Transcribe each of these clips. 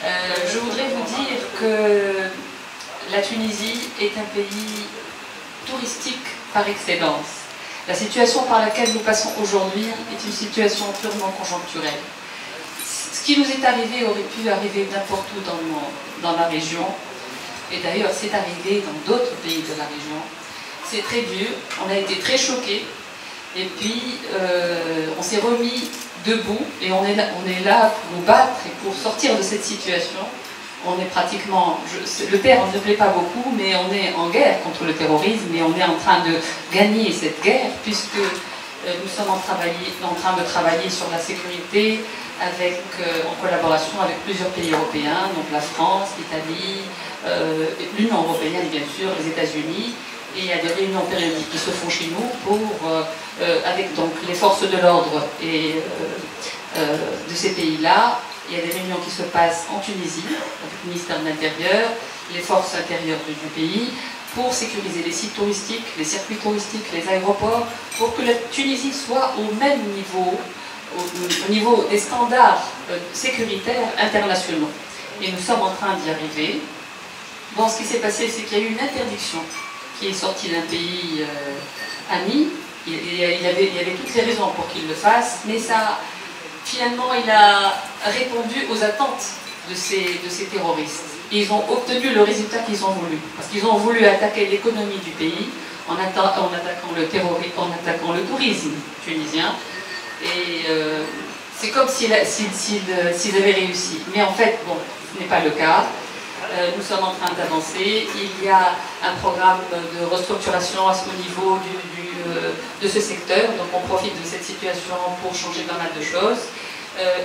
Je voudrais vous dire que la Tunisie est un pays touristique par excellence. La situation par laquelle nous passons aujourd'hui est une situation purement conjoncturelle. Ce qui nous est arrivé aurait pu arriver n'importe où dans le monde, dans la région, et d'ailleurs c'est arrivé dans d'autres pays de la région. C'est très dur, on a été très choqués, et puis on s'est remis debout, et on est là pour nous battre et pour sortir de cette situation. On est pratiquement, le terme ne plaît pas beaucoup, mais on est en guerre contre le terrorisme et on est en train de gagner cette guerre puisque nous sommes en train de travailler sur la sécurité en collaboration avec plusieurs pays européens, donc la France, l'Italie, l'Union européenne bien sûr, les États-Unis, et il y a des réunions périodiques qui se font chez nous avec donc les forces de l'ordre et de ces pays-là. Il y a des réunions qui se passent en Tunisie, avec le ministère de l'Intérieur, les forces intérieures du pays, pour sécuriser les sites touristiques, les circuits touristiques, les aéroports, pour que la Tunisie soit au même niveau, au niveau des standards sécuritaires internationaux. Et nous sommes en train d'y arriver. Bon, ce qui s'est passé, c'est qu'il y a eu une interdiction qui est sortie d'un pays ami. Il y avait toutes les raisons pour qu'il le fasse, mais ça... Finalement, il a répondu aux attentes de ces terroristes. Et ils ont obtenu le résultat qu'ils ont voulu. Parce qu'ils ont voulu attaquer l'économie du pays en attaquant le tourisme tunisien. Et c'est comme s'ils avaient réussi. Mais en fait, bon, ce n'est pas le cas. Nous sommes en train d'avancer. Il y a un programme de restructuration au niveau de ce secteur. Donc on profite de cette situation pour changer pas mal de choses.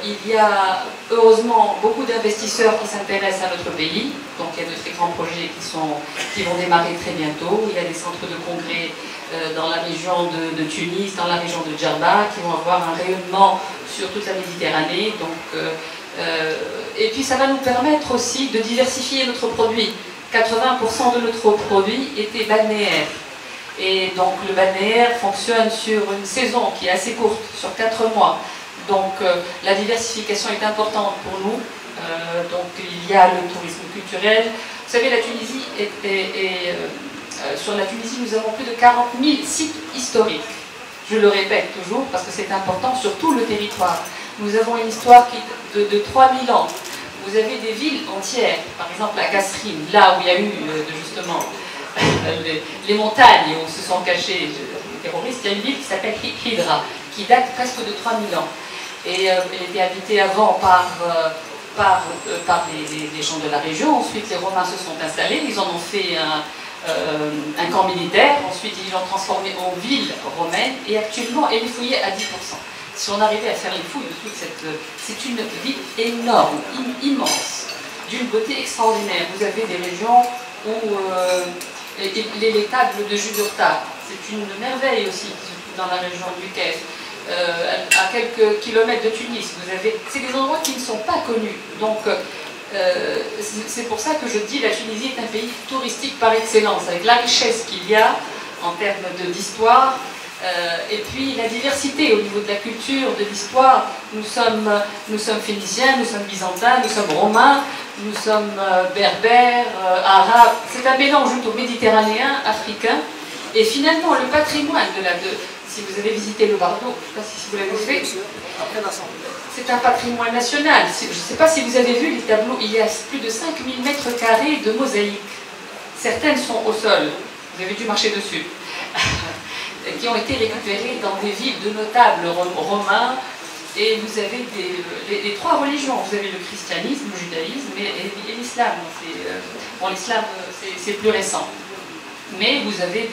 Il y a heureusement beaucoup d'investisseurs qui s'intéressent à notre pays. Donc il y a de très grands projets qui vont démarrer très bientôt. Il y a des centres de congrès dans la région de Tunis, dans la région de Djerba, qui vont avoir un rayonnement sur toute la Méditerranée. Donc, et puis ça va nous permettre aussi de diversifier notre produit. 80% de notre produit était balnéaire. Et donc le balnéaire fonctionne sur une saison qui est assez courte, sur 4 mois. Donc la diversification est importante pour nous. Donc il y a le tourisme culturel. Vous savez, la Tunisie sur la Tunisie, nous avons plus de 40 000 sites historiques. Je le répète toujours parce que c'est important sur tout le territoire. Nous avons une histoire de 3000 ans. Vous avez des villes entières, par exemple la Kasserine, là où il y a eu justement les montagnes où se sont cachés les terroristes. Il y a une ville qui s'appelle Hydra, qui date presque de 3000 ans. Et elle était habitée avant par les gens de la région. Ensuite, les Romains se sont installés, ils en ont fait un camp militaire. Ensuite, ils l'ont transformé en ville romaine. Et actuellement, elle est fouillée à 10%. Si on arrivait à faire les fouilles de toute c'est une ville énorme, immense, d'une beauté extraordinaire. Vous avez des régions où les tables de Jugurtha, c'est une merveille aussi qui se trouve dans la région du Caire. À quelques kilomètres de Tunis, c'est des endroits qui ne sont pas connus. Donc c'est pour ça que je dis que la Tunisie est un pays touristique par excellence, avec la richesse qu'il y a en termes d'histoire. Et puis la diversité au niveau de la culture, de l'histoire. Nous sommes phéniciens, nous sommes byzantins, nous sommes romains, nous sommes berbères, arabes. C'est un mélange plutôt méditerranéen, africain. Et finalement, le patrimoine si vous avez visité le Bardo, je ne sais pas si vous l'avez fait, c'est un patrimoine national. Je ne sais pas si vous avez vu les tableaux, il y a plus de 5000 mètres carrés de mosaïques. Certaines sont au sol, vous avez dû marcher dessus. Qui ont été récupérés dans des villes de notables romains, et vous avez les 3 religions. Vous avez le christianisme, le judaïsme et l'islam. Bon, l'islam, c'est plus récent. Mais vous avez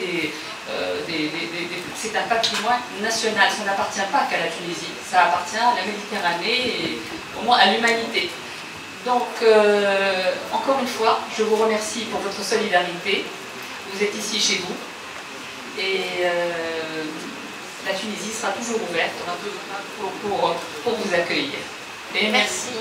c'est un patrimoine national. Ça n'appartient pas qu'à la Tunisie. Ça appartient à la Méditerranée et au moins à l'humanité. Donc, encore une fois, je vous remercie pour votre solidarité. Vous êtes ici chez vous. Et la Tunisie sera toujours ouverte pour vous accueillir. Et merci.